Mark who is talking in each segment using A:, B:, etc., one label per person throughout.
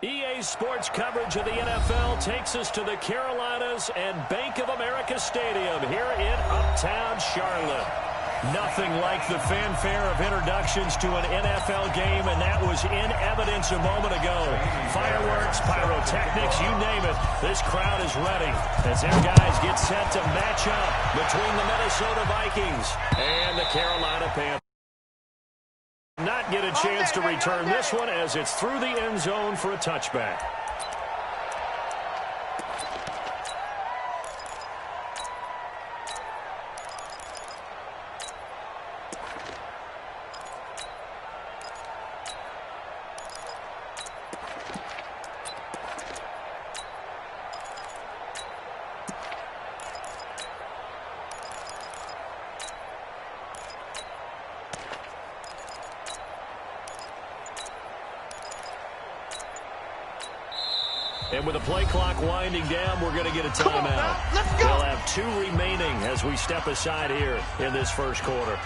A: EA Sports coverage of the NFL takes us to the Carolinas and Bank of America Stadium here in Uptown Charlotte. Nothing like the fanfare of introductions to an NFL game, and that was in evidence a moment ago. Fireworks, pyrotechnics, you name it. This crowd is ready as their guys get set to match up between the Minnesota Vikings and the Carolina Panthers. Not get a chance to return this one as it's through the end zone for a touchback. And with the play clock winding down, we're going to get a timeout. We'll have 2 remaining as we step aside here in this first quarter.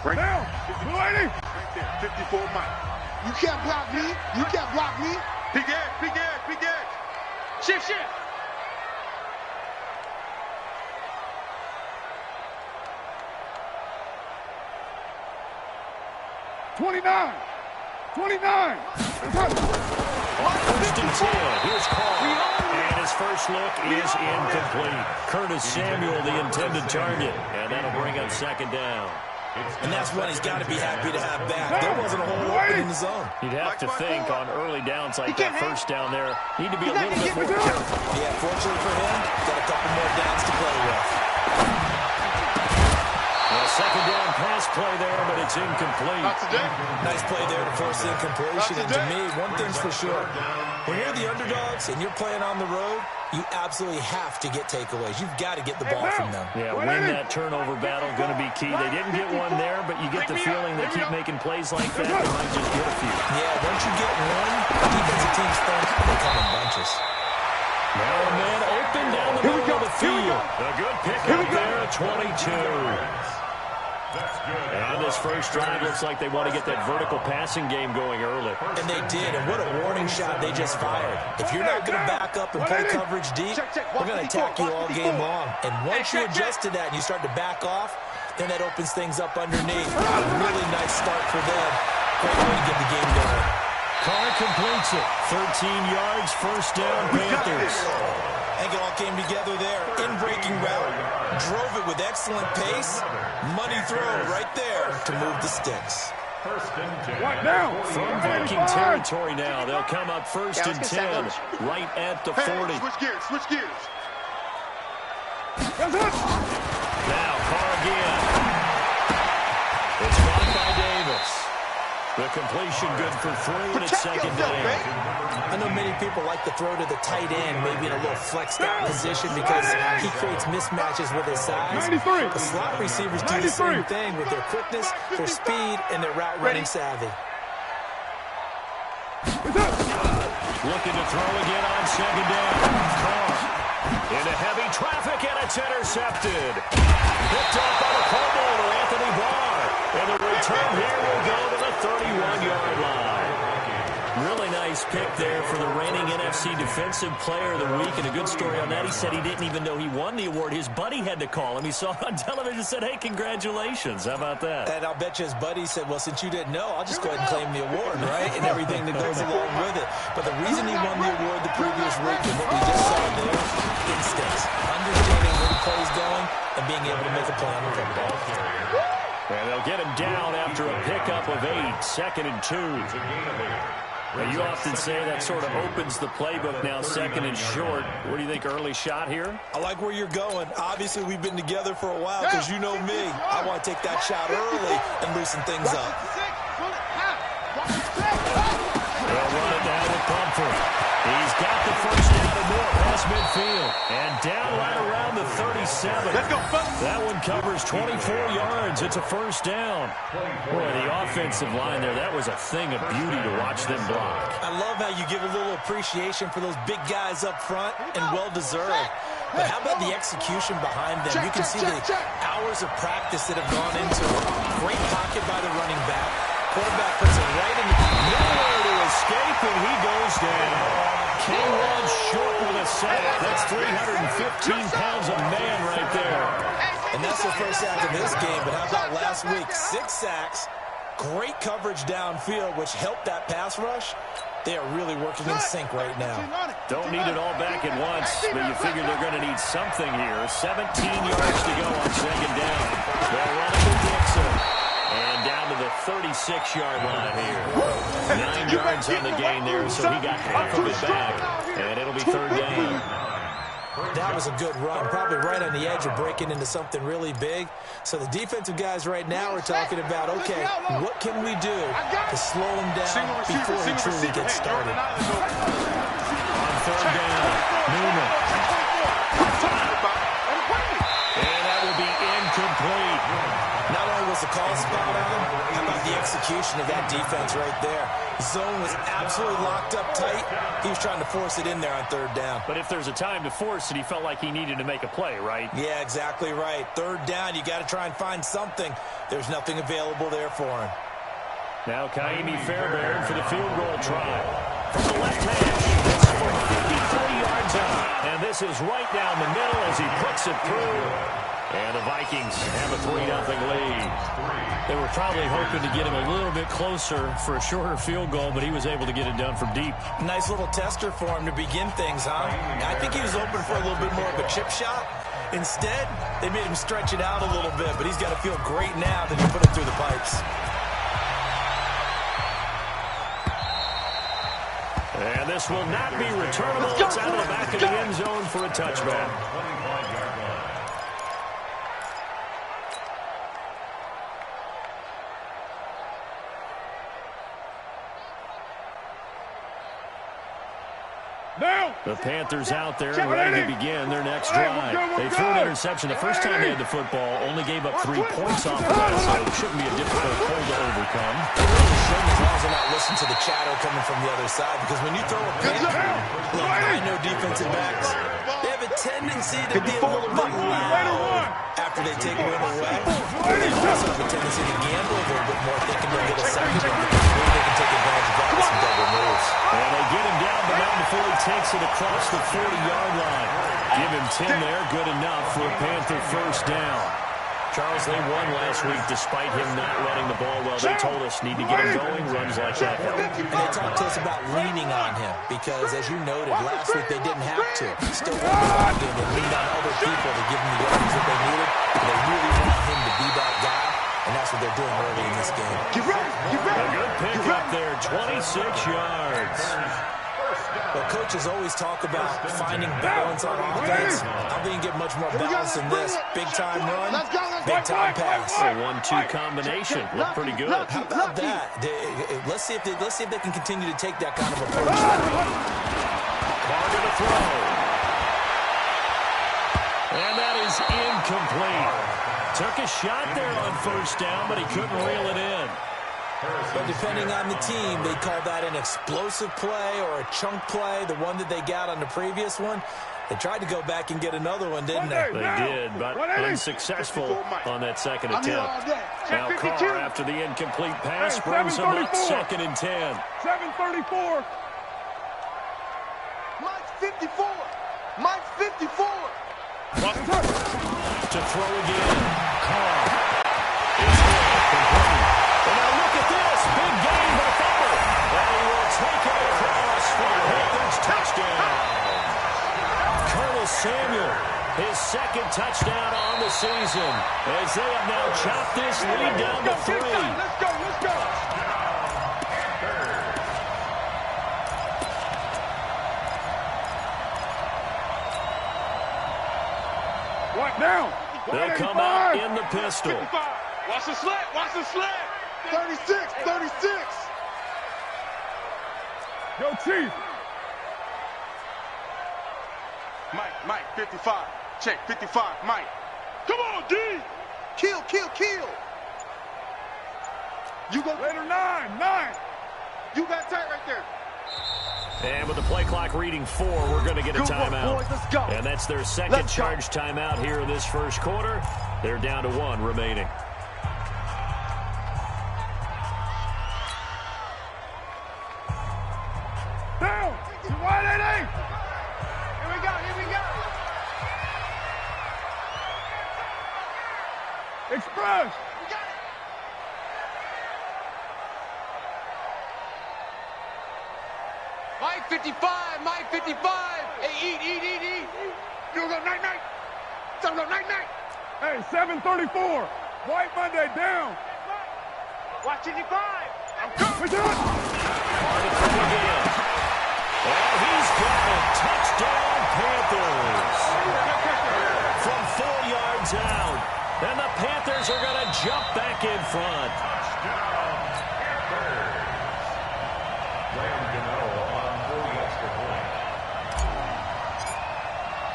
B: Right now, right there, 54 Mike.
C: You can't block me. You can't block me.
B: Big edge. Shift.
C: 29.
A: First and 10. Here's Carr. And his first look is incomplete. Curtis Samuel, the intended target. And that'll bring up second down.
D: And that's one he's got to be happy to have back. There wasn't a whole open in the zone.
A: You'd have to think on early downs like that first down there, need to be a little bit more careful.
D: Yeah, fortunately for him, got a couple more downs to play with.
A: Second down pass play there, but it's incomplete.
D: Nice play there to force incompletion. And to me, one thing's for sure. When you're the underdogs and you're playing on the road, you absolutely have to get takeaways. You've got to get the ball from them.
A: Yeah, win that turnover battle, going to be key. They didn't get one there, but you get the feeling they keep making plays like that. They might just get a few.
D: Yeah, once you get one, defensive teams think they come in bunches.
A: Now a man open down the middle of the field. A good pick up there at 22. And on this first drive, looks like they want to get that vertical passing game going early.
D: And they did, and what a warning shot they just fired. If you're not going to back up and play coverage deep, we're going to attack you all game long. And once you adjust to that and you start to back off, then that opens things up underneath. A really nice start for them. Great way to get the game going.
A: Carr completes it. 13 yards, first down, Panthers.
D: I think it all came together there. In-breaking route. Drove it with excellent pace. Money throw right there to move the sticks.
C: Right now.
A: From Viking territory now. They'll come up first and 10 right at the 40.
B: Switch gears.
A: Now Carr again. It's caught by Davis. The completion good for 3, and it's second down.
D: I know many people like to throw to the tight end, maybe in a little flexed out position because he creates mismatches with his size. The slot receivers do the same thing with their quickness, their speed, and their route running savvy.
A: Looking to throw again on second down. Carr into heavy traffic, and it's intercepted. Picked up by the Pro Bowler, Anthony Barr. And the return here will go to the 31-yard line. Really nice pick there for the reigning NFC Defensive Player of the Week. And a good story on that. He said he didn't even know he won the award. His buddy had to call him. He saw it on television and said, hey, congratulations. How about that?
D: And I'll bet you his buddy said, well, since you didn't know, I'll just go ahead and claim the award, right? And everything that goes along with it. But the reason he won the award the previous week and what we just saw there, instincts. Understanding where the play is going and being able to make a play on the football.
A: And they'll get him down after a pickup of 8, second and 2. Now, you often say that sort of opens the playbook now, second and short. What do you think, early shot here?
D: I like where you're going. Obviously, we've been together for a while because you know me. I want to take that shot early and loosen things up.
A: They'll run it down with Bumper. He's got the first down and more past midfield. And down right around the 37.
B: Let's go.
A: That one covers 24 yards. It's a first down. Boy, the offensive line there, that was a thing of beauty to watch them block.
D: I love how you give a little appreciation for those big guys up front, and well-deserved. But how about the execution behind them? You can see the hours of practice that have gone into it. Great pocket by the running back. Quarterback puts it right in the
A: nowhere to escape, and he goes down. K1 short with a sack. That's 315 pounds of man right there.
D: And that's the first sack of this game, but how about last week? 6 sacks, great coverage downfield, which helped that pass rush. They are really working in sync right now.
A: Don't need it all back at once, but you figure they're going to need something here. 17 yards to go on second down. They're running to Dixon. And down to the 36-yard line here. 9 yards on the gain there, so he got half of it back. And it'll be third down.
D: That was a good run, probably right on the edge of breaking into something really big. So the defensive guys right now are talking about, okay, what can we do to slow him down before he truly gets started?
A: On third down, Newman. And that will be incomplete.
D: Not only was the call spot on, how about the execution of that defense right there? Zone was absolutely locked up tight. He was trying to force it in there on third down.
A: But if there's a time to force it, he felt like he needed to make a play, right?
D: Yeah, exactly right. Third down, you got to try and find something. There's nothing available there for him.
A: Now Kaimi Fairbairn for the field goal try. From the left hash, this for 53 yards out. And this is right down the middle as he puts it through. And the Vikings have a 3-0 lead. They were probably hoping to get him a little bit closer for a shorter field goal, but he was able to get it done from deep.
D: Nice little tester for him to begin things, huh? I think he was open for a little bit more of a chip shot. Instead, they made him stretch it out a little bit, but he's got to feel great now that he put it through the pipes.
A: And this will not be returnable. It's out of the back of the end zone for a touchback. The Panthers out there and ready to begin their next drive. They threw an interception the first time they had the football, only gave up 3 points off of that, so it shouldn't be a difficult goal to overcome.
D: It really shouldn't, as long as they're not listening to the chatter coming from the other side, because when you throw a Panther, look, I know defensive backs, they have a tendency to be a little bit loud after they take one away. They also have a tendency to gamble a little bit more, thinking they'll get a second one, because maybe they can take advantage of that with some double moves.
A: And they get him down, but not before he takes it across the 40-yard line. Give him 10 there, good enough for a Panther first down. Charles, they won last week despite him not running the ball well. They told us need to get him going, runs like that help.
D: And they talked to us about leaning on him because, as you noted, last week they didn't have to. Still won the ball game. They leaned on other people to give them the yards that they needed. And they really want him to be that guy, and that's what they're doing early in this game.
C: Get ready, get ready.
A: A good pick up there, 26 yards.
D: Well, coaches always talk about finding balance on offense. I don't think you get much more balance than this. Big-time run, big-time pass.
A: A 1-2 combination. Looked pretty good.
D: How about that? Let's see if they can continue to take that kind of approach.
A: Carr to the throw. And that is incomplete. Took a shot there on first down, but he couldn't reel it in.
D: But depending on the team, they call that an explosive play or a chunk play, the one that they got on the previous one. They tried to go back and get another one, didn't they?
A: They did, but unsuccessful on that second attempt. Now Carr, after the incomplete pass, brings him up 2nd and 10.
C: 7:34.
E: Mike's 54. Mike's 54.
A: To throw again. Carr. It's complete. And now look at this. Big game, but a fumble. And he will take it across for the Panthers touchdown. Colonel Samuel, his 2nd touchdown on the season, as they have now chopped this lead down to 3.
C: Let's go, let's go. What down?
A: They'll come out in the pistol.
C: 55. Watch the slant, watch the slant. 36, 36. Go Chief. Mike, 55. Check, 55. Mike. Come on, D.
E: Kill, kill, kill. You go.
B: Later, 9.
E: You got tight right there.
A: And with the play clock reading 4, we're going to get a timeout.
E: Boys, let's go.
A: And that's their second charge timeout here in this first quarter. They're down to 1 remaining.
B: Down. You wide 8.
E: Here we go, here we go.
B: Express.
E: We got it.
C: Mike, 55. Mike, 55. Hey, eat. You go night. Tell them night.
B: Hey, 7:34. White Monday down.
E: Watch 55.
B: I'm coming. We do it.
A: Again. And he's got a touchdown, Panthers. From 4 yards out. And the Panthers are going to jump back in front.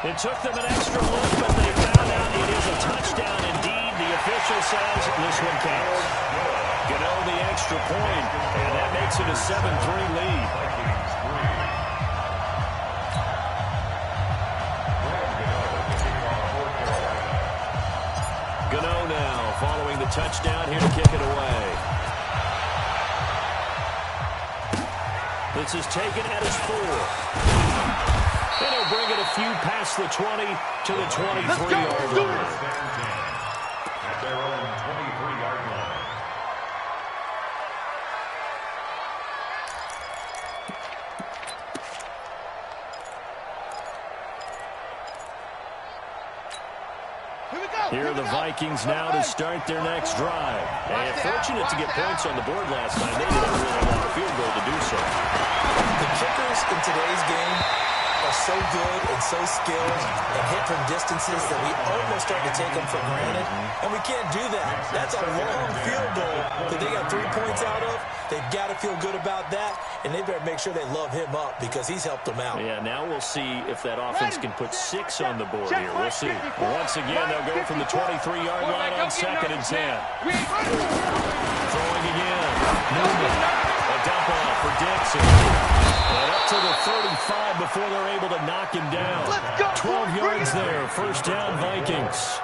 A: It took them an extra look, but they found out it is a touchdown indeed. The official says this one counts. Gano the extra point, and that makes it a 7-3 lead. Gano now following the touchdown here to kick it away. This is taken at his 4. And he'll bring it a few past the 20 to the 23-yard line.
F: At their own 23-yard line.
A: Here are the Vikings now to start their next drive. And fortunate to get points on the board last time. They didn't really want a field goal to do so.
D: The kickers in today's game are so good and so skilled and hit from distances that we almost start to take them for granted, and we can't do that. That's a long field goal that they got 3 points out of. They've got to feel good about that, and they better make sure they love him up because he's helped them out.
A: Yeah, now we'll see if that offense can put 6 on the board here. We'll see. Once again, they'll go from the 23-yard line on 2nd and 10. Throwing again. Newman. A dump off for Dixon. And up to the 35 before they're able to knock him down. 12 yards there. First down, Vikings.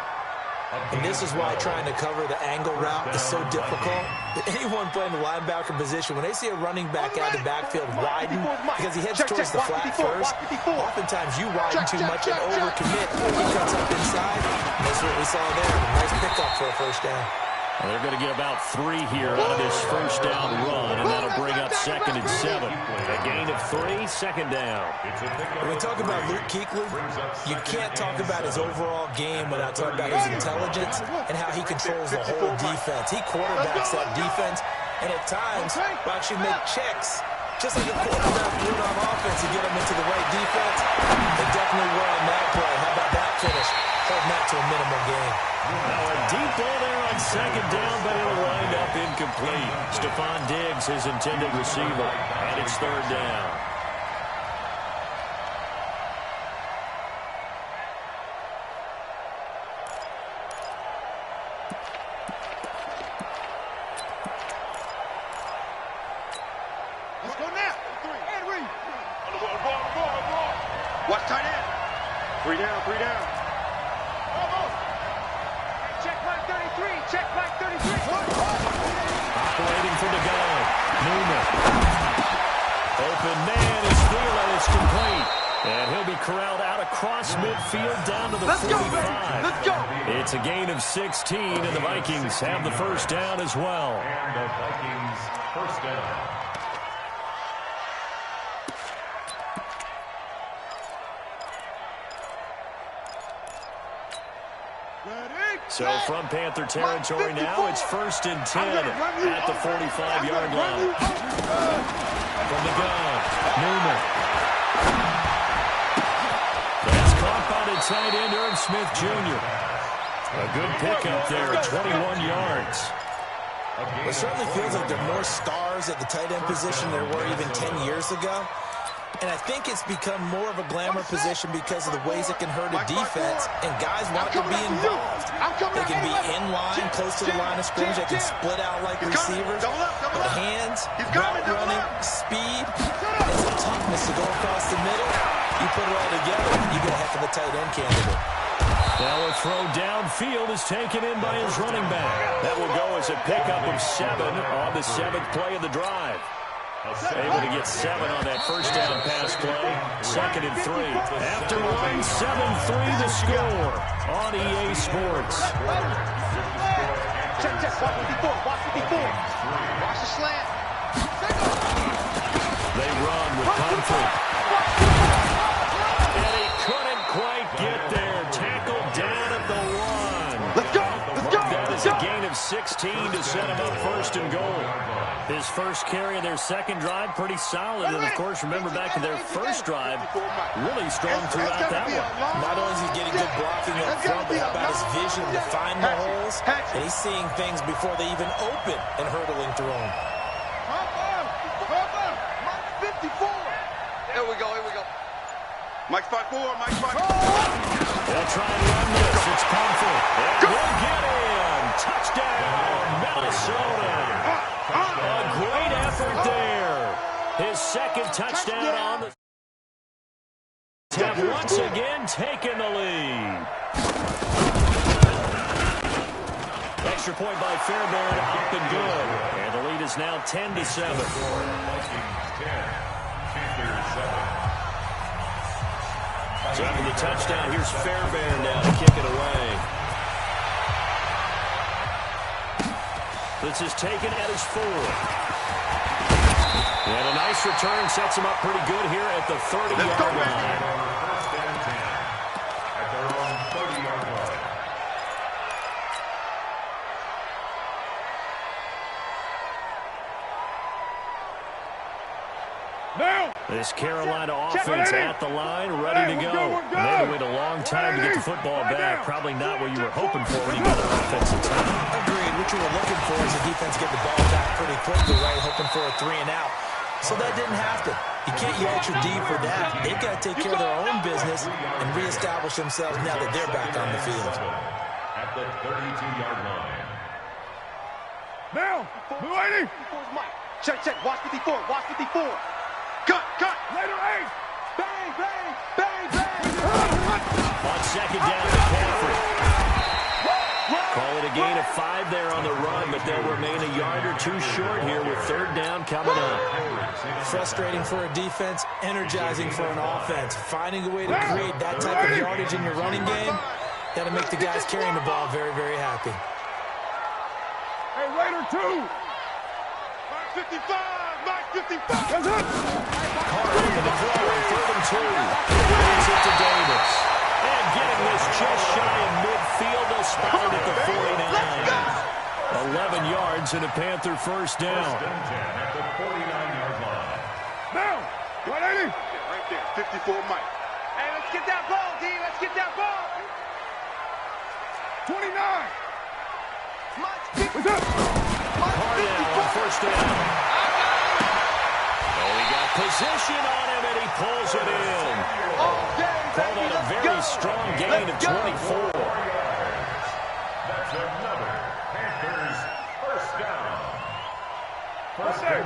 D: And this is why trying to cover the angle route is so difficult. Anyone playing the linebacker position, when they see a running back out of the backfield widen because he heads towards the flat first, oftentimes you widen too much and overcommit. He cuts up inside. That's what we saw there. A nice pickup for a first down.
A: Well, they're going to get about 3 here out of this first down run, and that'll bring up 2nd and 7. A gain of 3, 2nd down.
D: When we talk about Luke Kuechly, you can't talk about his overall game without talking about his intelligence and how he controls the whole defense. He quarterbacks that defense, and at times will actually make checks, just like a quarterback would on offense to get him into the right defense. They definitely were on that play. How about that finish? Holding that to a minimum gain.
A: Now a deep ball there on 2nd down, but it'll wind up incomplete. Stephon Diggs, his intended receiver, and it's 3rd down.
E: Let's go now. 3.
C: On the ball. Watch tight end. 3 down.
E: Check Mike 33. Check Mike 33.
A: Operating from the gun. Newman. Open man is Thielen. It's complete. And he'll be corralled out across midfield down to the 45.
E: Let's go.
A: It's a gain of 16, and the Vikings have the first down as well.
F: And the Vikings first down.
A: So from Panther territory now, it's 1st and 10 at the 45-yard line. From the gun, Newman. That's caught by the tight end, Irv Smith Jr. A good pickup there at 21 yards.
D: It certainly feels like there are more stars at the tight end position than there were even 10 years ago. And I think it's become more of a glamour position because of the ways it can hurt a defense, and guys want to be involved. They can be in line, close to the line of scrimmage. They can split out like receivers. But hands, route running, speed, and some toughness to go across the middle. You put it all together, you get a heck of a tight end candidate.
A: Now a throw downfield is taken in by his running back. That will go as a pickup of 7 on the 7th play of the drive. Able to get 7 on that first down pass play. 2nd and 3. After one, 7-3 the score on EA Sports.
E: Check, watch it before. Watch the slant.
A: They run with Pumphrey. And he couldn't quite get there. Tackled down at the 1.
E: Let's go.
A: That is a gain of 16 to set him up 1st and goal. His first carry of their second drive, pretty solid. And, of course, remember back to their first drive, really strong throughout that one.
D: Not only is he getting good blocking up front, but how about his vision to find the holes? And he's seeing things before they even open and hurdling through them.
E: Mike 54. Here we go.
B: Mike spot 4.
A: They'll try and run this. It's Pumphrey. And he'll get in. Touchdown, Minnesota. A great effort there. His second touchdown on the have once again taken the lead. Extra point by Fairbairn, up and good. And the lead is now 10-7. So after the touchdown, here's Fairbairn now to kick it away. This is taken at his 4. And a nice return sets him up pretty good here at the 30-yard line.
F: First and 10 at their own 30-yard line.
B: Now.
A: This Carolina offense at the line, ready to go. They wait a long time to get the football back. Probably not what you were hoping for when you got an offensive time.
D: Agreed. What you were looking for is the defense get the ball back pretty quickly, right? Hoping for a 3 and out. So that didn't happen. You can't yell at your D for that. They've got to take care of their own business and reestablish themselves now that they're back on the field.
F: At the 32-yard line.
B: Now. Blue 80.
E: Check. Watch 54. Cut.
B: Later 8.
E: Bang.
A: On second down, McCaffrey. Call it a gain of 5 there on the run, but they'll remain a yard or 2 short here with 3rd down coming up.
D: Frustrating for a defense, energizing for an offense. Finding a way to create that type of yardage in your running game, that'll make the guys carrying the ball very, very happy.
B: Hey, Raider 2.
E: Mike 55.
B: That's it.
A: Carter for the throw on 3rd and 2. Brings it to Davis. And getting this just shy of midfield, they'll spot it at the 49. 11 yards and a Panther first down.
F: First and 10 at the 49-yard line.
B: Now. 180.
E: Right there. 54 Mike. Hey, let's get that ball, D. Let's get that ball.
B: 29.
E: Mike
B: What's up?
A: Carter on first down. Oh, he got position on him, and he pulls it in. Called on a very strong gain of 24.
F: That's another Panthers first down.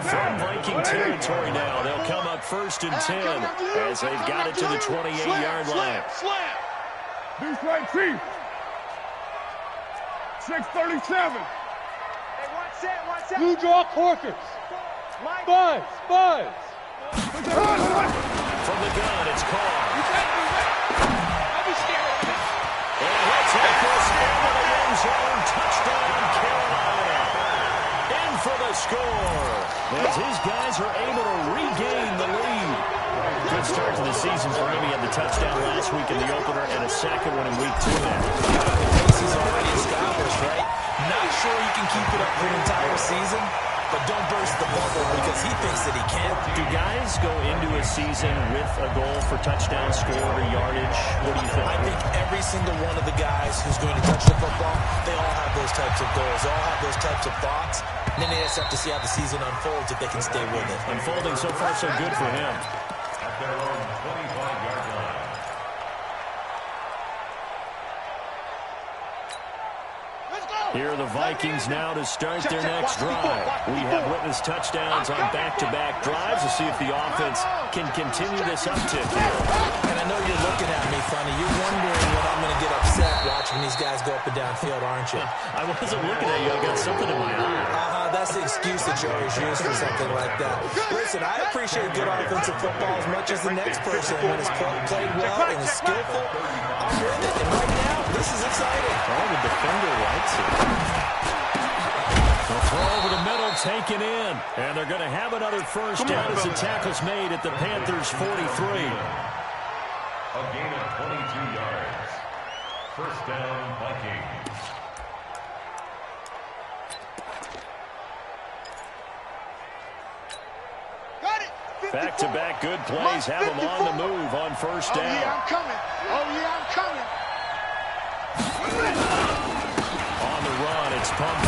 A: From Viking territory now, they'll come up 1st and 10 as they've got it to the 28-yard line.
B: Deuce right, Chief. 637.
E: Hey, watch that.
B: Blue draw Corkers. Buzz.
A: From the gun, it's Carr. And he'll take this into the end zone. Touchdown, Carolina. In for the score as his guys are able to regain the lead. Good start to the season for him. He had the touchdown last week in the opener and a second one in week 2 now.
D: He's already established, right? Not sure he can keep it up for an entire season, but don't burst the bubble because he thinks that he can.
A: Do guys go into a season with a goal for touchdown score or yardage? What do you think?
D: I think every single one of the guys who's going to touch the football, they all have those types of goals. They all have those types of thoughts. And then they just have to see how the season unfolds if they can stay with it.
A: Unfolding so far so good for him.
F: their own 25-yard line.
A: Here are the Vikings now to start their next drive. We have witnessed touchdowns on back-to-back drives. To see if the offense can continue this uptick here.
D: And I know you're looking at me funny. You're wondering when I'm going to get upset watching these guys go up and down field, aren't you?
A: I wasn't looking at you. I got something in my eye.
D: That's the excuse that you always use for something like that. Listen, I appreciate good offensive football as much as the next person. When it's played well and is skillful, I'm with it. And right now, this is exciting.
A: Oh, the defender likes it. The throw over the middle, taken in. And they're going to have another first down as the tackle's made at the Panthers' 43.
F: A gain of 22 yards. First down, Vikings.
A: Back-to-back good plays have them on the move on first down.
C: Oh, yeah, I'm coming. Oh, yeah, I'm coming.
A: On the run, it's pumped.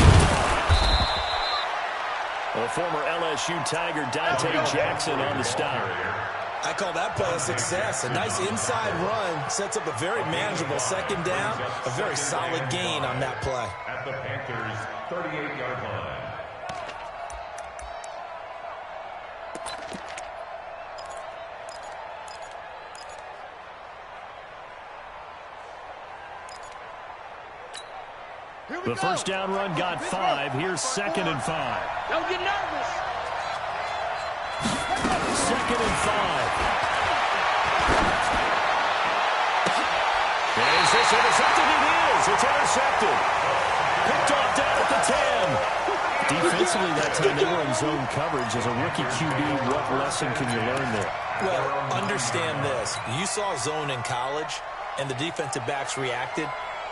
A: The former LSU Tiger Dante Jackson on the stop.
D: I call that play a success. A nice inside run sets up a very manageable second down. A very solid gain on that play.
F: At the Panthers' 38-yard line.
A: The first down run got 5. Here's 2nd and 5.
C: Don't get nervous.
A: 2nd and 5. Is this intercepted? It is. It's intercepted. Picked off down at the 10. Defensively that time they were in zone coverage. As a rookie QB, what lesson can you learn there?
D: Well, understand this. You saw zone in college, and the defensive backs reacted,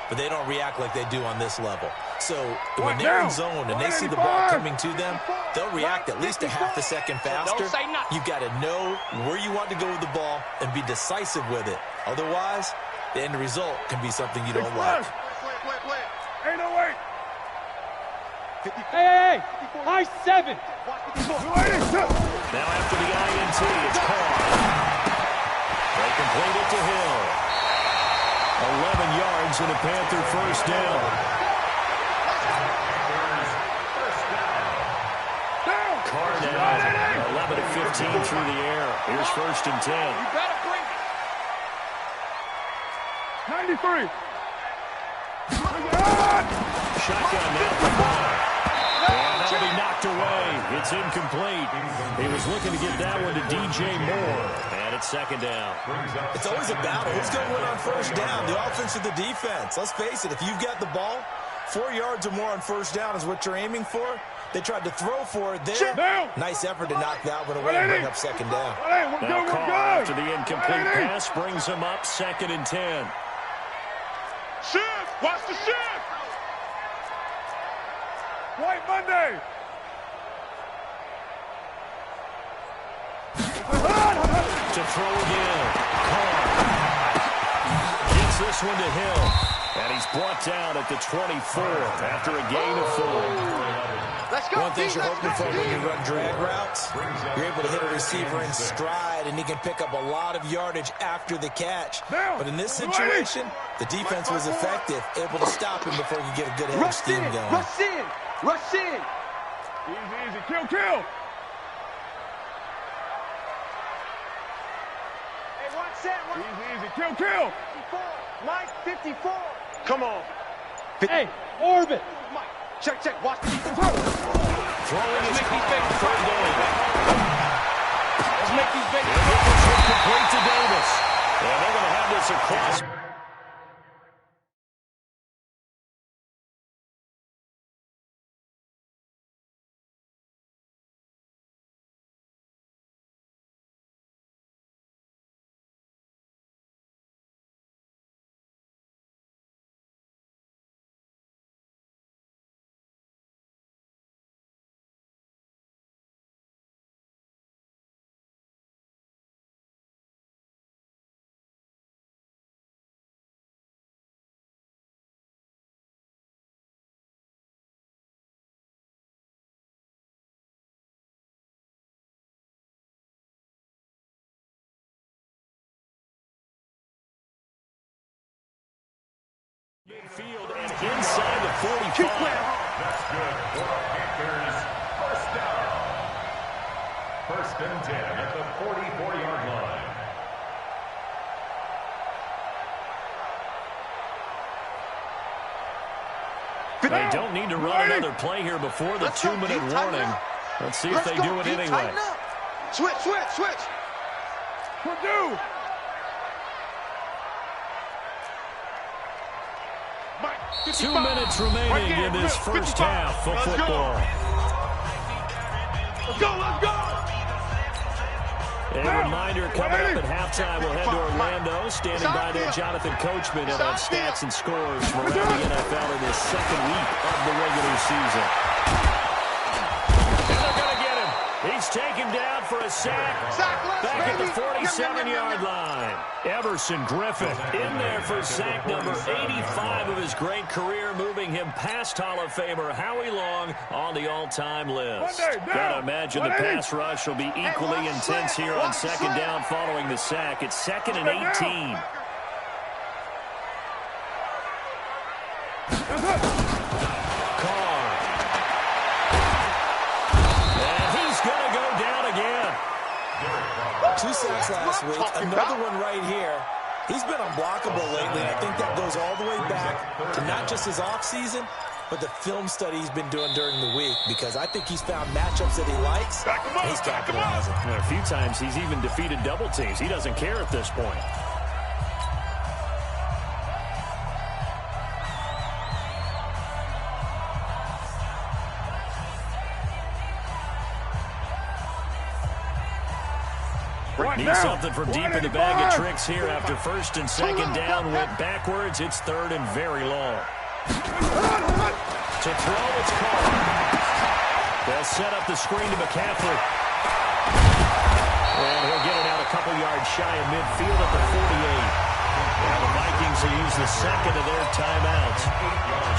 D: but they don't react like they do on this level. So when they're in zone and they see the ball coming to them, they'll react at least a half a second faster. You've got to know where you want to go with the ball and be decisive with it. Otherwise, the end result can be something you don't like.
B: Ain't no way.
C: Hey, high 7.
A: Now after the INT, it's Carr. They complete it to Hill. 11 yards and a Panther first down. Carr down. 11 of 15 through the air. Here's 1st and 10.
C: You better bring it.
B: 93.
A: Shotgun now for Carr. And that'll be knocked away. It's incomplete. He was looking to get that one to DJ Moore. And it's 2nd down.
D: It's always a battle. Who's going to win on first down? The offense or the defense? Let's face it, if you've got the ball, 4 yards or more on first down is what you're aiming for. They tried to throw for it there. Nice effort to knock that one away and bring up 2nd down.
A: Now Carr, after the incomplete pass, brings him up 2nd and 10.
B: Shift. Watch the shift. White Monday.
A: To throw again. Carr gets this one to Hill. And he's brought down at the 24th after a gain of 4.
C: Let's go.
D: One thing you're hoping for when you run drag routes, you're able to hit a receiver in stride, and he can pick up a lot of yardage after the catch. But in this situation, the defense was effective, able to stop him before he could get a good head of steam going.
C: Rush in. Rush in.
B: Easy, easy. Kill, kill.
C: Hey, watch that.
B: Easy, easy. Kill, kill.
C: 54. Mike, 54.
B: Come on.
C: Hey, orbit. Mike, check. Watch the
A: Throwing his third down.
C: Let's make these big.
A: Complete to Davis. And they're going to have this across. Midfield and inside the 45.
F: That's good for the Panthers. First down. First and 10 at the 44-yard line.
A: They don't need to run another play here before the 2-minute warning. Let's see if they do it anyway.
C: Switch.
B: Purdue.
A: 2 minutes remaining in this first half of football.
B: Let's go.
A: A reminder, coming up at halftime, we'll head to Orlando. Standing by there, Jonathan Coachman, and on stats and scores from around the NFL in this second week of the regular season. And they're going to get him. He's taken down for a sack. Back at the 47-yard line. Everson Griffin in there for sack number 85 of his great career, moving him past Hall of Famer Howie Long on the all-time list. Gotta imagine the pass rush will be equally intense here on second down following the sack. It's 2nd and 18. Carr. And he's gonna go down again.
D: 2 sacks last week, another one right here. He's been unblockable lately, and I think that goes all the way back to not just his offseason, but the film study he's been doing during the week, because I think he's found matchups that he likes, and he's capitalizing.
A: A few times he's even defeated double teams. He doesn't care at this point. Needs something from deep in the bag of tricks here after first and second down went backwards. It's 3rd and very long. To throw, it's Carr. They'll set up the screen to McCaffrey. And he'll get it out a couple yards shy of midfield at the 48. Now the Vikings will use the second of their timeouts.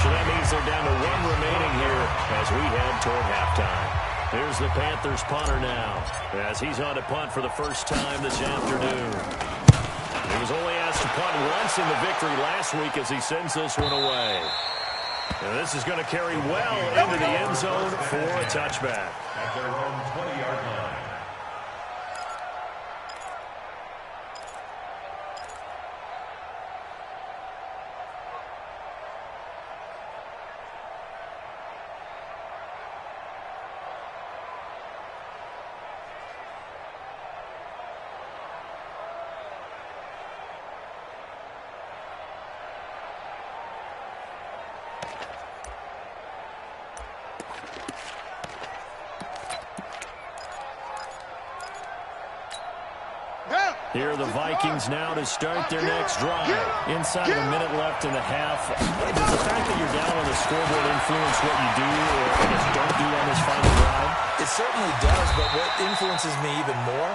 A: So that means they're down to 1 remaining here as we head toward halftime. Here's the Panthers punter now, as he's on to punt for the first time this afternoon. He was only asked to punt once in the victory last week as he sends this one away. And this is going to carry well into the end zone for a touchback.
F: At their own 20-yard line.
A: Here are the Vikings now to start their next drive. Inside of a minute left in the half. Does the fact that you're down on the scoreboard influence what you do or I guess don't do on this final drive?
D: It certainly does, but what influences me even more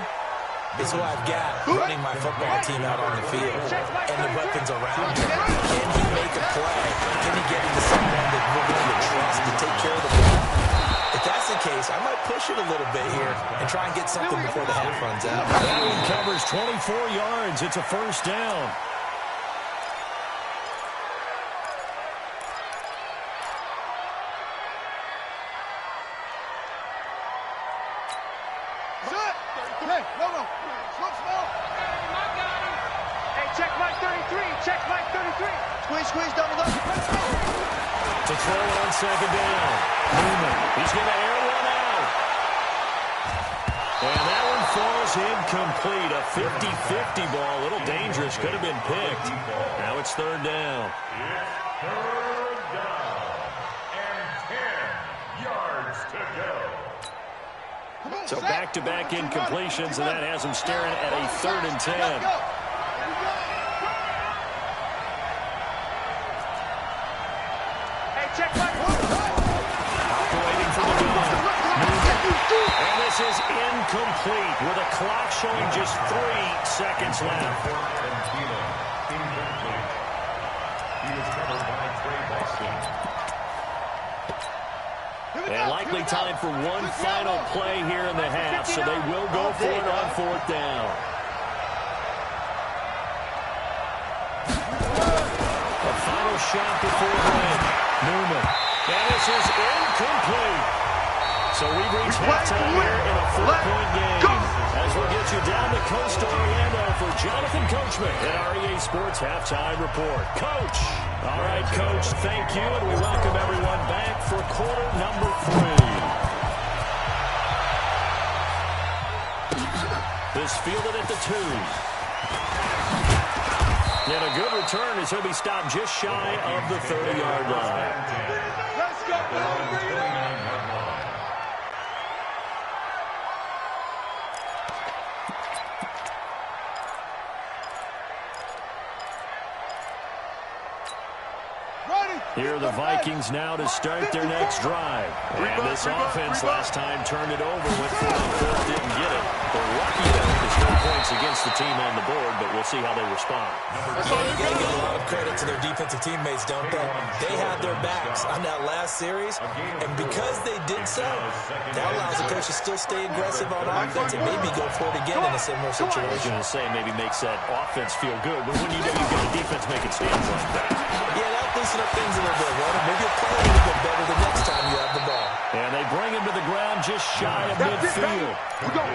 D: is who I've got running my football team out on the field and the weapons around him. Can he make a play? Can he get into someone that we're going to trust to take care of the ball? If that's the case, I might push it a little bit here and try and get something before the half runs out.
A: That one covers 24 yards. It's a first down.
C: Hey, check Mike 33. Check Mike 33. Squeeze, double.
A: To throw on second down. Newman, he's going to air one out. And that one falls incomplete. A 50-50 ball. A little dangerous. Could have been picked. Now it's 3rd down.
F: It's 3rd down. And 10 yards to go.
A: So back-to-back incompletions, and that has him staring at a 3rd and 10. Operating from the gun. And this is incomplete with a clock showing just 3 seconds left.
F: Incomplete. He was covered by Trey Boston.
A: And likely time for one final play here in the half, so they will go for it on 4th down. A final shot beforehand. Newman. And this is incomplete. So we reach halftime here in a 4-point game. As we'll get you down the coast to Orlando for Jonathan Coachman at our EA Sports Halftime Report. Coach. All right, Coach, thank you, and we welcome everyone back for quarter number 3. This fielded at the 2. And a good return as he'll be stopped just shy of the 30-yard line.
C: Let's go, baby!
A: Here are the Vikings now to start their next drive. And this offense last time turned it over, went for it, didn't get it. They're lucky that there's no points against the team on the board, but we'll see how they respond.
D: They give a lot of credit to their defensive teammates, don't they? They had their backs on that last series, and because they did so, that allows the coach to still stay aggressive on offense and maybe go for it again in a similar situation.
A: I was going to say maybe makes that offense feel good, but when you know you've got a defense making stands like that.
D: Yeah, that loosen up things a little bit, Warner. Maybe you'll play a little bit better the next time you have the ball.
A: And they bring him to the ground just shy of midfield.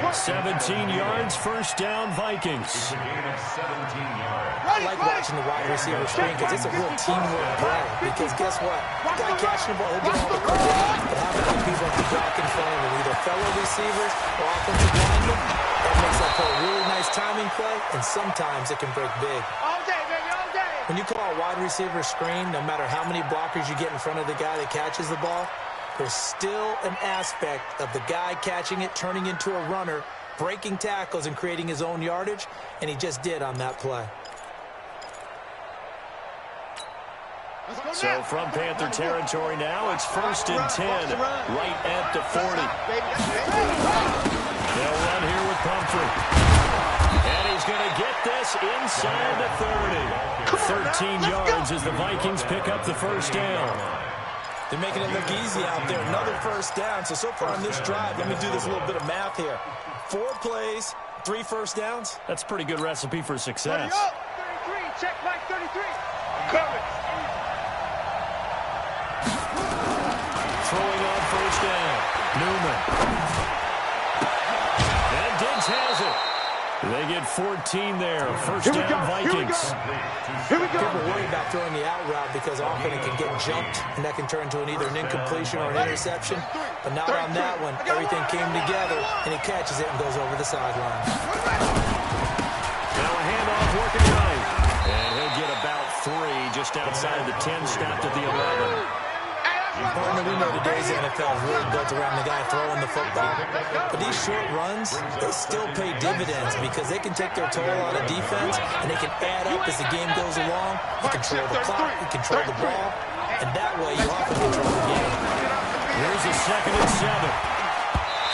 A: 17 yards, first down, Vikings.
D: I like watching the wide receiver screen because it's a real teamwork play. Because guess what? The guy catching the ball, he'll get all the credit. But having the people at the block in front of him, either fellow receivers or offensive linemen, that makes that play a really nice timing play, and sometimes it can break big.
C: All day, baby, all day!
D: When you call a wide receiver screen, no matter how many blockers you get in front of the guy that catches the ball, there's still an aspect of the guy catching it, turning into a runner, breaking tackles and creating his own yardage, and he just did on that play.
A: So from Panther territory now, it's 1st and 10, right at the 40. They'll run here with Pumphrey. And he's going to get this inside the 30. 13 yards as the Vikings pick up the first down.
D: They're making it look easy out there. Another first down. So far on this drive, let me do this little bit of math here. 4 plays, 3 first downs.
A: That's a pretty good recipe for success.
C: 33, check Mike 33. Coverage.
A: Throwing on first down. Newman. And Diggs has it. They get 14 there. First down, Vikings.
C: Here we go.
D: People worry about throwing the out route because often it can get jumped, and that can turn into either an incompletion or an interception. But not on that one. Everything came together, and he catches it and goes over the sideline.
A: Now a handoff working right. And he'll get about 3 just outside the 10, stopped at the 11.
D: Partner, we know today's NFL is really built around the guy throwing the football. But these short runs, they still pay dividends because they can take their toll out of defense, and they can add up as the game goes along. You control the clock, you control the ball, and that way you often control the game.
A: Here's a 2nd and 7.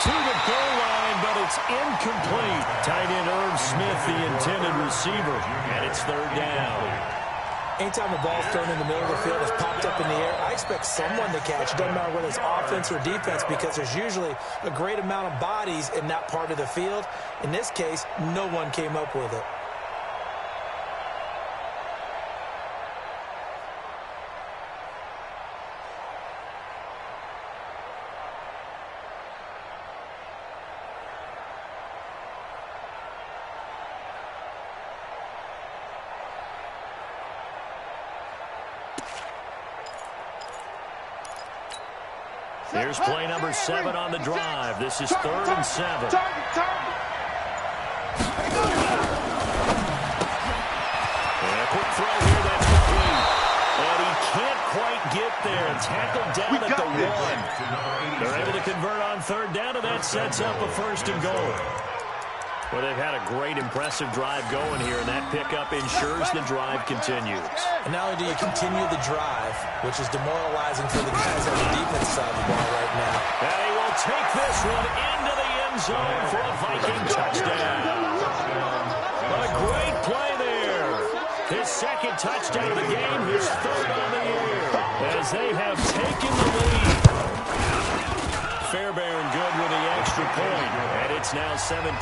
A: To the goal line, but it's incomplete. Tight end Irv Smith, the intended receiver, and it's 3rd down.
D: Anytime a ball's thrown in the middle of the field, it's popped up in the air, I expect someone to catch. It doesn't matter whether it's offense or defense because there's usually a great amount of bodies in that part of the field. In this case, no one came up with it.
A: Here's play number 7 on the drive. This is 3rd and 7.
C: Target.
A: And a quick throw here, that's complete. And he can't quite get there. Tackled down at the 1. They're able to convert on 3rd down, and that sets up a 1st and goal. Well, they've had a great, impressive drive going here, and that pickup ensures the drive continues.
D: And not only do you continue the drive, which is demoralizing for the guys on the defense side of the ball right now.
A: And he will take this one into the end zone for a Viking touchdown. What a great play there. His 2nd touchdown of the game, his 3rd on the year, as they have taken the lead. Fairbairn good with the extra point, and it's now 17-14.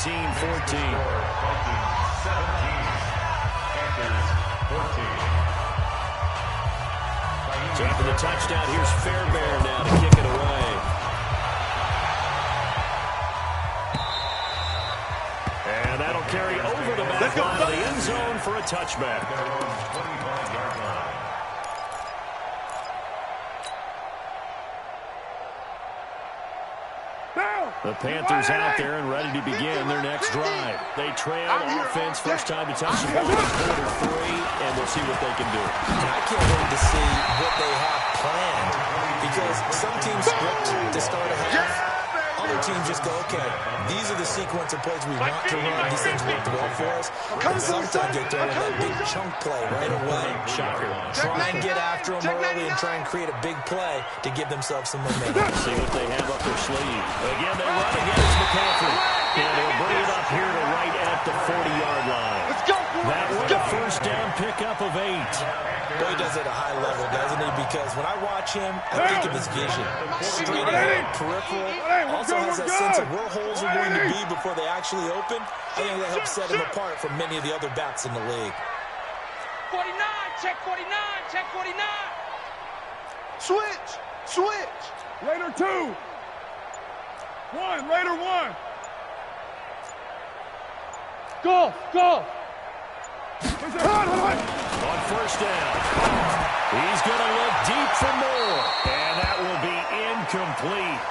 A: So after the touchdown, here's Fairbairn now to kick it away. And that'll carry over the back line of the end zone for a touchback. The Panthers out there and ready to begin their next drive. They trail offense, first time to touch the ball in quarter 3, and we'll see what they can do.
D: And I can't wait to see what they have planned, because some teams script to start a half. Other teams just go, okay, these are the sequence of plays we want to run. These things worked well for us. And sometimes they throw in that big chunk play right away.
A: Shocker.
D: Try and get after them early and try and create a big play to give themselves some momentum.
A: See what they have up their sleeve. Again, they run against McCaffrey. And they'll bring it up here to right at the 40-yard line. That was a first down pickup of 8.
D: Boy, he does it at a high level, doesn't he? Because when I watch him, I think of his vision. Straight ahead, peripheral. Also has that sense of where holes are going to be before they actually open. I think that helps set him apart from many of the other backs in the league.
C: 49, check 49, check 49.
B: Switch. Raider 2. 1, Raider 1. Go.
A: On first down, he's going to look deep for more, and that will be incomplete.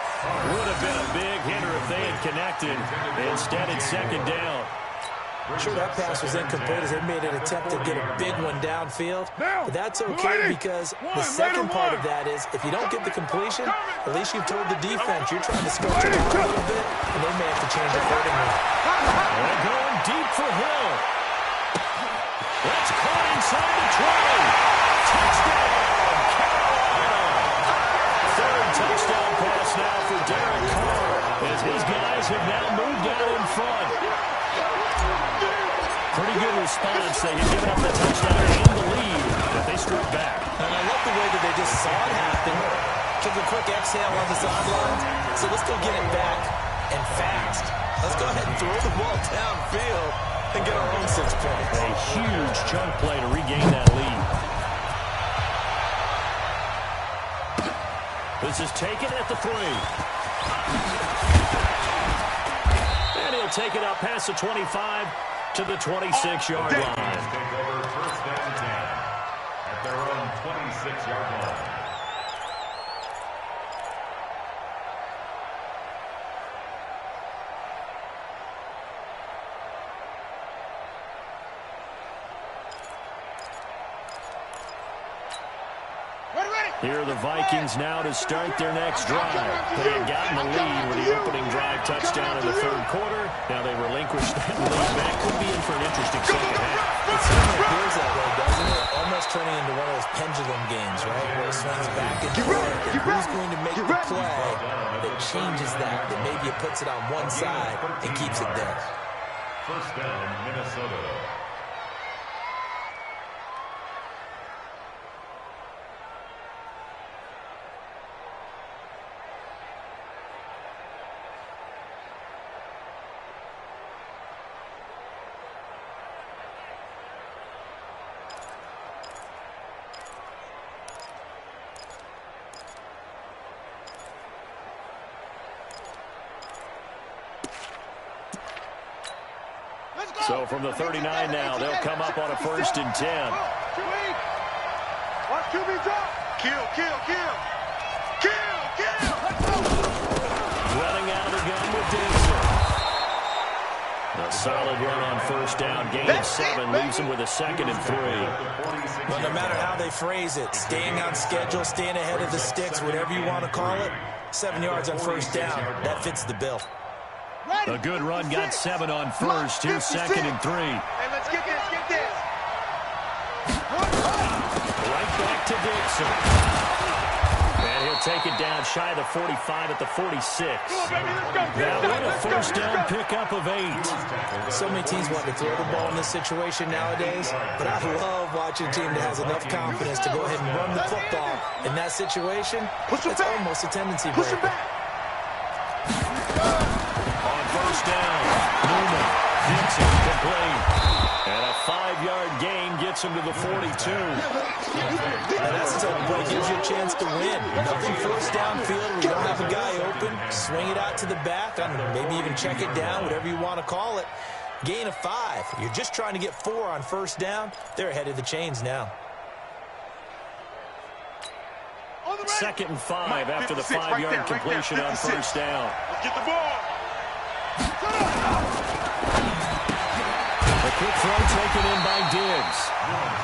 A: Would have been a big hitter if they had connected. Instead, it's second down.
D: Sure, that pass was incomplete as they made an attempt to get a big one downfield. But that's okay, because the second part of that is if you don't get the completion, at least you've told the defense you're trying to stretch it out a little bit, and they may have to change accordingly.
A: They're going deep for Hill. That's caught inside the 20. Touchdown, Carolina. Third touchdown pass now for Derek Carr, as his guys have now moved out in front. Pretty good response. They had given up the touchdown and the lead, but they struck back.
D: And I love the way that they just saw it happen, took a quick exhale on the sideline, so let's go get it back and fast. Let's go ahead and throw the ball downfield and get our own 6 points.
A: A huge chunk play to regain that lead. This is taken at the 3. And he'll take it up past the 25 to the 26-yard line.
F: Take over first down 10 at their own 26-yard line.
A: Here are the Vikings now to start their next drive. They had gotten the lead with the opening drive touchdown in the third quarter. Now they relinquished that lead. That could be in for an interesting second half.
D: It certainly appears that way, doesn't it? Almost turning into one of those pendulum games, right? Where it swings back and forth. And who's going to make the play that changes that maybe it puts it on one side and keeps it there.
F: First down, Minnesota.
A: So from the 39 now, they'll come up on a 1st and 10.
B: Watch QB drop.
E: Kill.
A: Running out of the gun with Dixon. A solid run on first down. Gain of 7 leaves them with a 2nd and 3.
D: Well, no matter how they phrase it, staying on schedule, staying ahead of the sticks, whatever you want to call it, 7 yards on first down, that fits the bill.
A: A good run got 7 on first. Here's 2nd and 3.
E: Hey, let's get this.
A: Right back to Dixon. And he'll take it down shy of the 45 at the 46. That one a first down pickup of 8.
D: So many teams want to throw the ball in this situation nowadays, but I love watching a team that has enough confidence to go ahead and run the football. In that situation, it's almost a tendency breaker.
A: On first down, Newman, Dixon complete. And a 5-yard gain gets him to the 42.
D: And that's the type of play gives you a chance to win. Nothing first downfield where you don't have a guy open. Swing it out to the back. Maybe even check it down, whatever you want to call it. Gain of 5. You're just trying to get 4 on first down. They're ahead of the chains now.
A: 2nd and 5 after the 5-yard completion on first down.
E: Let's get the ball.
A: The quick throw taken in by Diggs.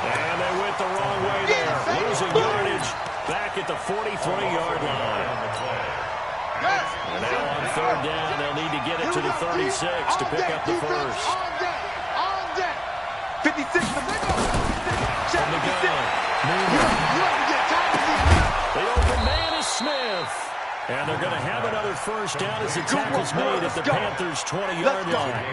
A: And they went the wrong way there. Losing yardage back at the 43-yard line. And now on 3rd down, they'll need to get it to the 36 to pick up the first.
E: On deck. 56.
A: From the gun, the open man is Smith. And they're going to have another first down as the tackle's made at the Panthers' 20-yard line.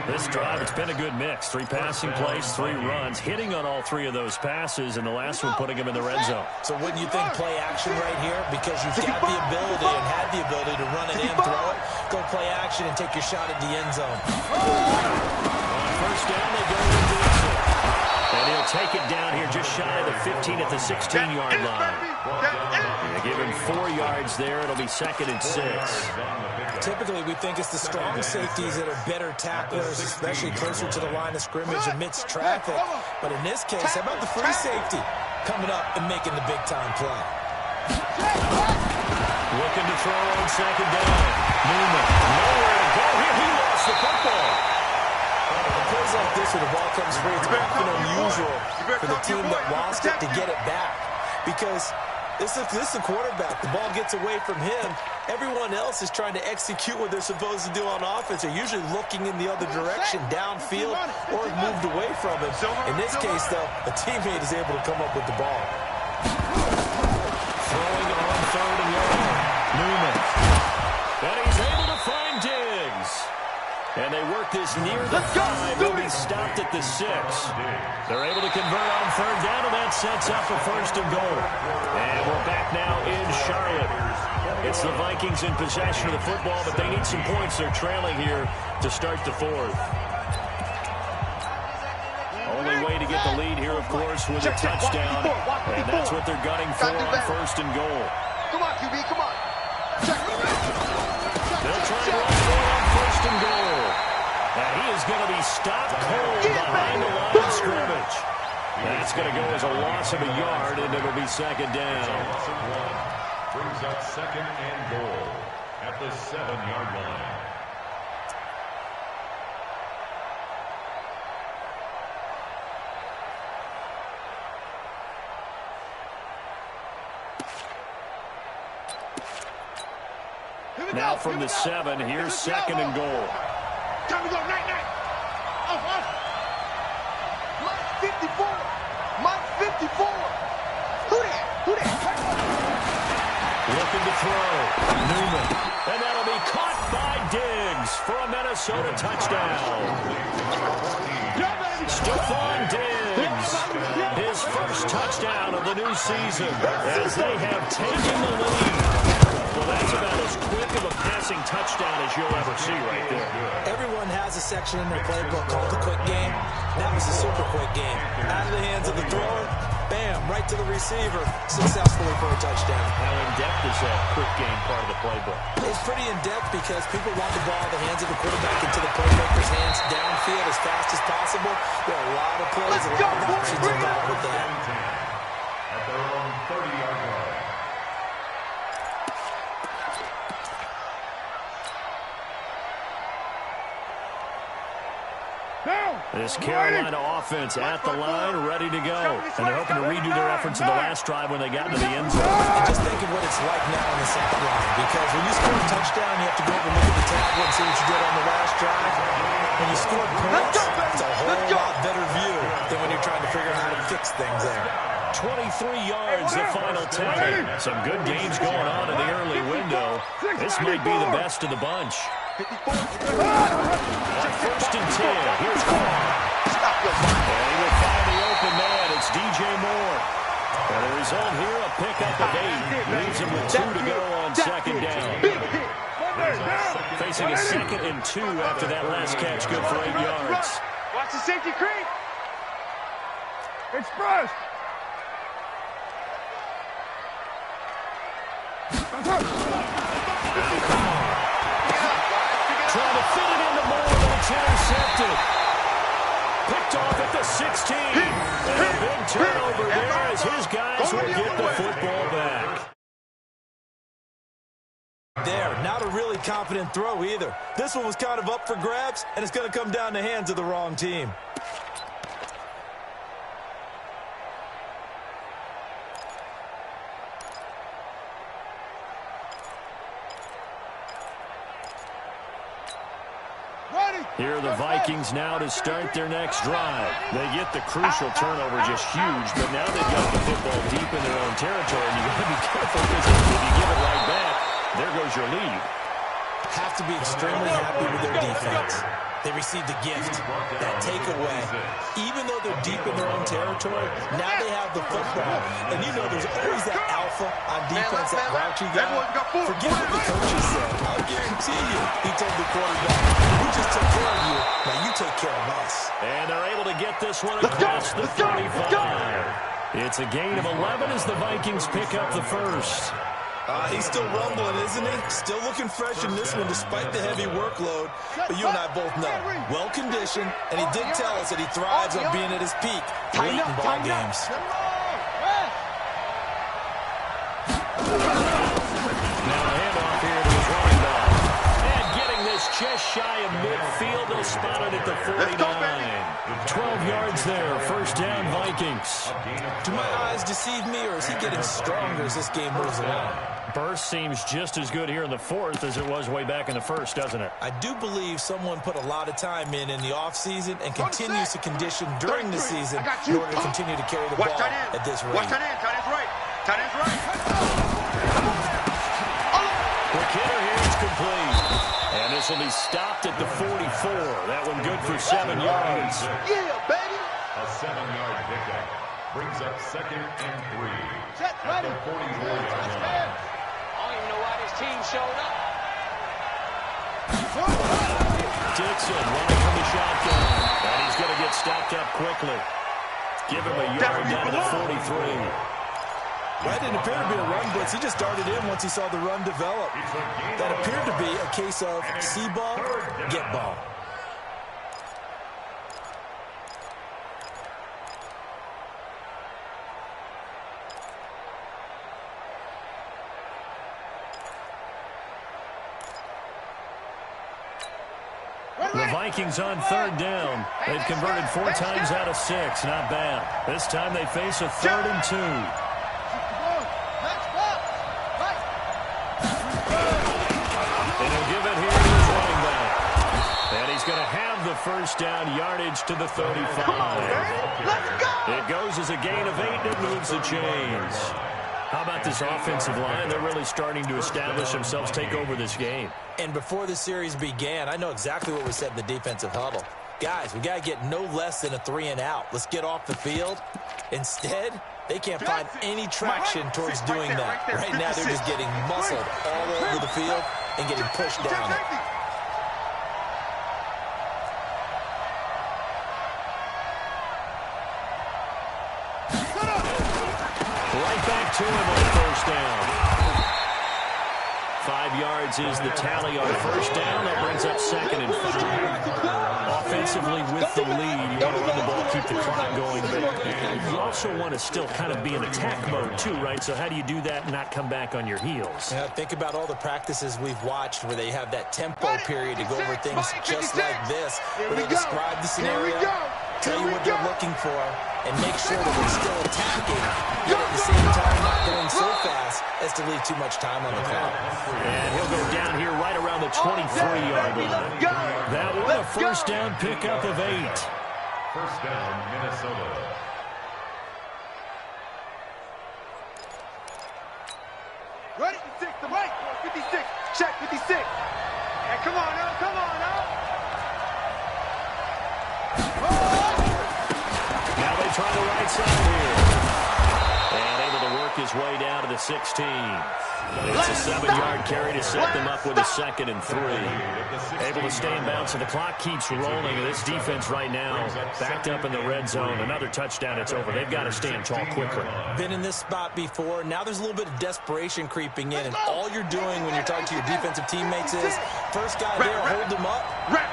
A: This drive, it's been a good mix. 3 passing plays, 3 runs, hitting on all 3 of those passes, and the last one putting them in the red zone.
D: So wouldn't you think play action right here? Because you've got the ability and had the ability to run it in, throw it, go play action, and take your shot at the end zone.
A: On first down, they go into it. And he'll take it down here just shy of the 15 at the 16-yard line. They give him 4 yards there. It'll be 2nd and 6.
D: Typically, we think it's the strong safeties that are better tacklers, especially closer to the line of scrimmage amidst traffic. But in this case, how about the free safety coming up and making the big-time play?
A: Looking to throw on 2nd down. Newman, nowhere to go here. He lost the football.
D: Plays like this where the ball comes free, it's often unusual for the team that lost it to get it back. Because this is a quarterback. The ball gets away from him. Everyone else is trying to execute what they're supposed to do on offense. They're usually looking in the other direction, downfield, or moved away from him. In this case, though, a teammate is able to come up with the ball.
A: Throwing on 3rd and long. Newman. And he's able to find Diggs. And they work this near the 5. They'll be stopped at the 6. They're able to convert on 3rd down, and that sets up a 1st and goal. And we're back now in Charlotte. It's the Vikings in possession of the football, but they need some points. They're trailing here to start the 4th. Only way to get the lead here, of course, with a touchdown. And that's what they're gunning for on 1st and goal.
E: Come on, QB, come on.
A: They'll try and run for it on 1st and goal. And he is going to be stopped cold behind the line of scrimmage. That's going to go as a loss of a yard, and it'll be 2nd down.
F: Brings up 2nd and goal at the 7-yard line.
A: Now from the 7, here's 2nd and goal.
E: Time to go, night. Off. Mike 54. Who that?
A: Looking to throw. Newman. And that'll be caught by Diggs for a Minnesota touchdown. Stephon Diggs. His first touchdown of the new season as they have taken the lead. Well, that's about as quick of a passing touchdown as you'll ever see right there.
D: Everyone has a section in their playbook called the quick game. That was a super quick game. Out of the hands of the thrower, bam, right to the receiver, successfully for a touchdown.
A: How in-depth is that quick game part of the playbook?
D: It's pretty in-depth because people want the ball in the hands of the quarterback into the playmaker's hands downfield as fast as possible. There are a lot of plays, a lot of options involved with that.
F: At their own 30-yard line.
A: This Carolina offense at the line, ready to go. And they're hoping to redo their efforts in the last drive when they got into the end zone.
D: And just think of what it's like now on the sideline. Because when you score a touchdown, you have to go over and look at the table and see what you did on the last drive. When you score points, it's a whole lot better view than when you're trying to figure out how to fix things there.
A: 23 yards, the final tally. Some good games going on in the early window. This might be the best of the bunch. On 1st and 10, here's Carr. And he will find the open man. It's DJ Moore. And the result here, a pickup of 8. Leaves him with 2 to go on 2nd down. Facing a 2nd and 2 after that last catch, good for 8 yards.
E: Watch the safety creep.
B: Express.
A: Trying to fit it into more, but it's intercepted. Picked off at the 16. And a big turnover there as his guys will get the football back.
D: There, not a really confident throw either. This one was kind of up for grabs, and it's going to come down the hands of the wrong team.
A: Here are the Vikings now to start their next drive. They get the crucial turnover, just huge, but now they've got the football deep in their own territory, and you've got to be careful because if you give it right back, there goes your lead.
D: Have to be extremely happy with their defense. They received a gift, that takeaway. Even though they're deep in their own territory, now they have the football. And you know there's always that alpha on defense, that grouchy guy. Forget what the coaches said. I'll guarantee you, he told the quarterback, we just took care of you, now you take care of us.
A: And they're able to get this one across the 35. It's a gain of 11 as the Vikings pick up the first.
D: He's still rumbling, isn't he? Still looking fresh in this one despite the heavy workload. But you and I both know, well-conditioned, and he did tell us that he thrives on being at his peak late in ball games.
A: Now a handoff here to his running back. And getting this just shy of midfield, they'll spot it at the 49. 12 yards there, first down Vikings.
D: Do my eyes deceive me, or is he getting stronger as this game moves along?
A: Burst seems just as good here in the fourth as it was way back in the first, doesn't it?
D: I do believe someone put a lot of time in the offseason and continues to condition during the season in order to continue to carry the ball at this rate.
E: Watch tight end. Tight end's right. Tight end's right.
A: Quick hitter here, it's complete. And this will be stopped at the 44. That one good for 7 yards.
E: Yeah, baby.
F: A 7-yard pickup brings up 2nd and 3 at the 44-yard line.
C: I don't even know why this team showed up.
A: Dixon running from the shotgun. And he's going to get stopped up quickly. Give him a yard down to the 43.
D: That didn't appear to be a run blitz. He just darted in once he saw the run develop. That appeared to be a case of see ball, get ball.
A: The Vikings on third down. They've converted 4 times out of 6. Not bad. This time they face a 3rd and 2. And he'll give it here to his running back. And he's going to have the first down yardage to the 35. It goes as a gain of 8 and it moves the chains. How about this offensive line? They're really starting to establish themselves, take over this game.
D: And before the series began, I know exactly what was said in the defensive huddle. Guys, we got to get no less than a 3 and out. Let's get off the field. Instead, they can't find any traction towards doing that. Right now, they're just getting muscled all over the field and getting pushed down it.
A: Right back to him on first down. 5 yards is the tally on first down. That brings up 2nd and 5. Offensively with the lead, you want to run the ball, keep the clock going, but you also want to still kind of be in attack mode too, right? So how do you do that and not come back on your heels?
D: Yeah, think about all the practices we've watched where they have that tempo period to go over things just like this, where they describe the scenario, tell you what they're looking for, and make sure that they're still attacking, yet at the same time not going so fast as to leave too much time on the clock.
A: And he'll go down here right around the 23-yard line. That one, a first down pickup of 8.
F: First down, Minnesota.
E: Ready? 56 to Mike. 56. Check 56. Hey, come on now. Come on now.
A: Now they try the right side here. And able to work his way down to the 16. It's a 7-yard carry to set them up with a 2nd and 3. Able to stay in bounds, so the clock keeps rolling. This defense right now backed up in the red zone. Another touchdown, it's over. They've got to stand tall quickly.
D: Been in this spot before. Now there's a little bit of desperation creeping in, and all you're doing when you're talking to your defensive teammates is first guy there, hold him up.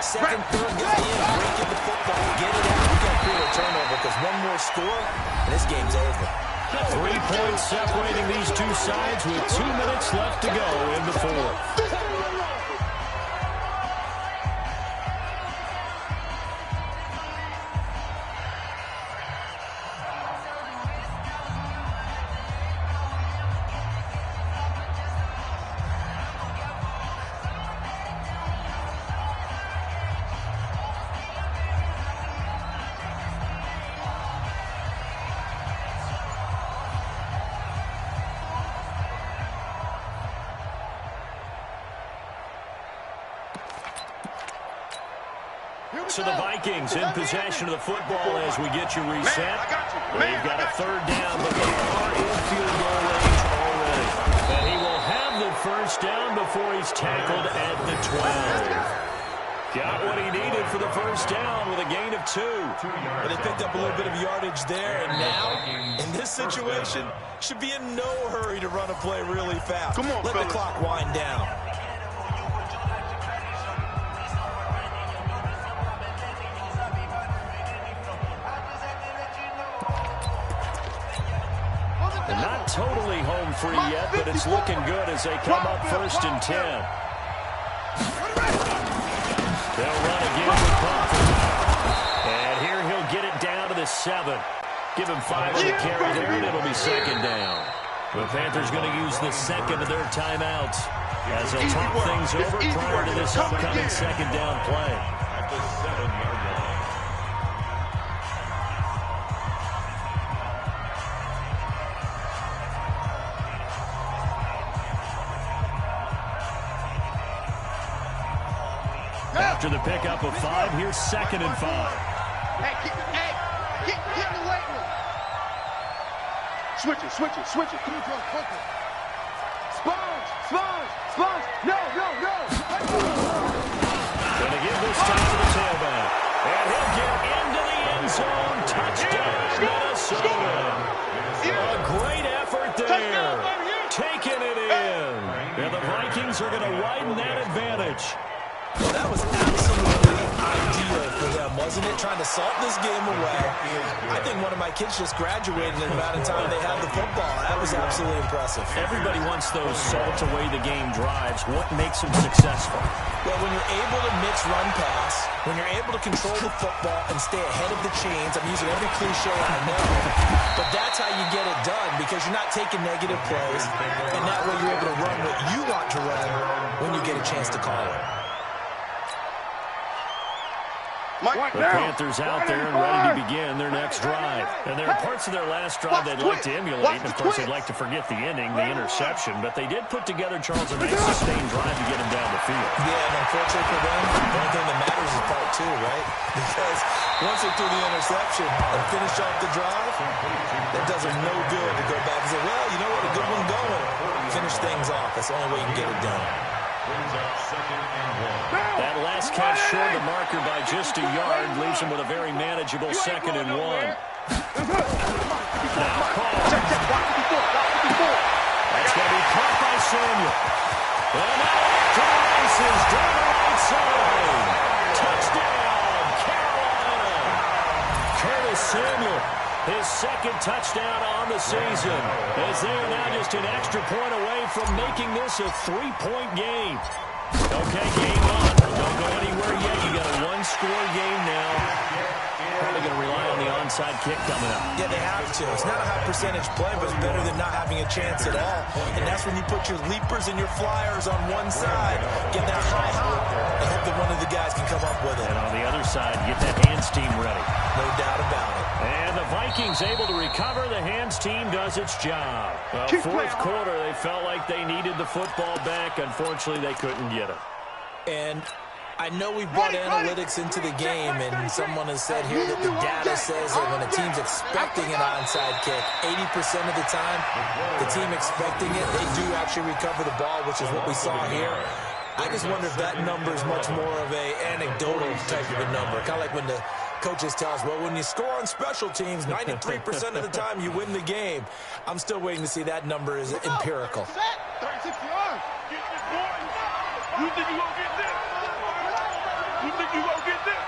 D: Second, third guy in, break in the football, get it out. You got to create a turnover because one more score, and this game's over.
A: 3 points separating these two sides with 2 minutes left to go in the fourth. So the Vikings in possession of the football as we get you reset. They've got a 3rd down, but they are in field goal range already. And he will have the 1st down before he's tackled at the 12. Got what he needed for the 1st down with a gain of 2.
D: But they picked up a little bit of yardage there, and now, in this situation, should be in no hurry to run a play really fast.
E: Come on,
D: let the clock wind down.
A: They're not totally home free yet, but it's looking good as they come up 1st and 10. They'll run again with Crawford. And here he'll get it down to the 7. Give him 5 on the carry there, and it'll be 2nd down. The Panthers going to use the 2nd of their timeouts as they'll talk things over prior to this upcoming 2nd down play.
F: At the 7-yard line.
A: After the pickup of 5, here's 2nd and 5.
E: Hey, get in the weight room. Switch it. Come on, quickly. Sponge. No.
A: Gonna give this time to the tailback. And he'll get into the end zone. Touchdown, Minnesota. A great effort there. Taking it in. And the Vikings are going to widen that advantage.
D: Well, that was absolutely ideal for them, wasn't it? Trying to salt this game away. I think one of my kids just graduated in about the time they had the football. That was absolutely impressive.
A: Everybody wants those salt away the game drives. What makes them successful?
D: Well, when you're able to mix run pass, when you're able to control the football and stay ahead of the chains, I'm using every cliche I know, but that's how you get it done because you're not taking negative plays, and that way you're able to run what you want to run when you get a chance to call it.
A: The Panthers out there and ready to begin their next drive. And there are parts of their last drive they'd like to emulate. And, of course, they'd like to forget the ending, the interception. But they did put together, Charles, a nice sustained drive to get him down the field.
D: Yeah, and unfortunately for them, the only thing that matters is part 2, right? Because once they threw the interception and finished off the drive, that does them no good to go back and say, well, you know what, a good one going. Finish things off. That's the only way you can get it done.
F: Brings up 2nd and 1.
A: That last catch short of the marker by just a yard leaves him with a very manageable 2nd and 1. Now call. That's going to be caught by Samuel. And now to the races, down the right side. Touchdown, Carolina. Curtis Samuel, his 2nd touchdown on the season, as they are now just an extra point away from making this a 3-point game. Okay, game on. Don't go anywhere yet. You got a 1-score game now. Probably going to rely on the onside kick coming up.
D: Yeah, they have to. It's not a high percentage play, but it's better than not having a chance at all. And that's when you put your leapers and your flyers on one side, get that high hop, and hope that one of the guys can come up with it.
A: And on the other side, get that hands team ready.
D: No doubt about it.
A: And the Vikings able to recover. The hands team does its job. Well, 4th quarter, they felt like they needed the football back. Unfortunately, they couldn't get it.
D: And I know we brought analytics into the game, and someone has said here that the data says that when a team's expecting an onside kick, 80% of the time, the team expecting it, they do actually recover the ball, which is what we saw here. I just wonder if that number is much more of a anecdotal type of a number, kind of like when the coaches tell us, well, when you score on special teams, 93% of the time you win the game. I'm still waiting to see that number is empirical.
B: 36 yards. You think you gonna get this? You think you gonna get this?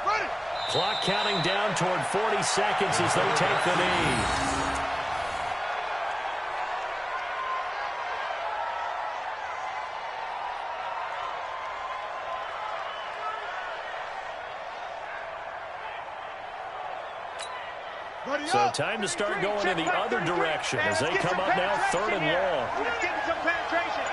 E: Ready.
A: Clock counting down toward 40 seconds as they take the knee. So time to start going in the other direction as they come up now 3rd and long.
E: Let's get some penetration.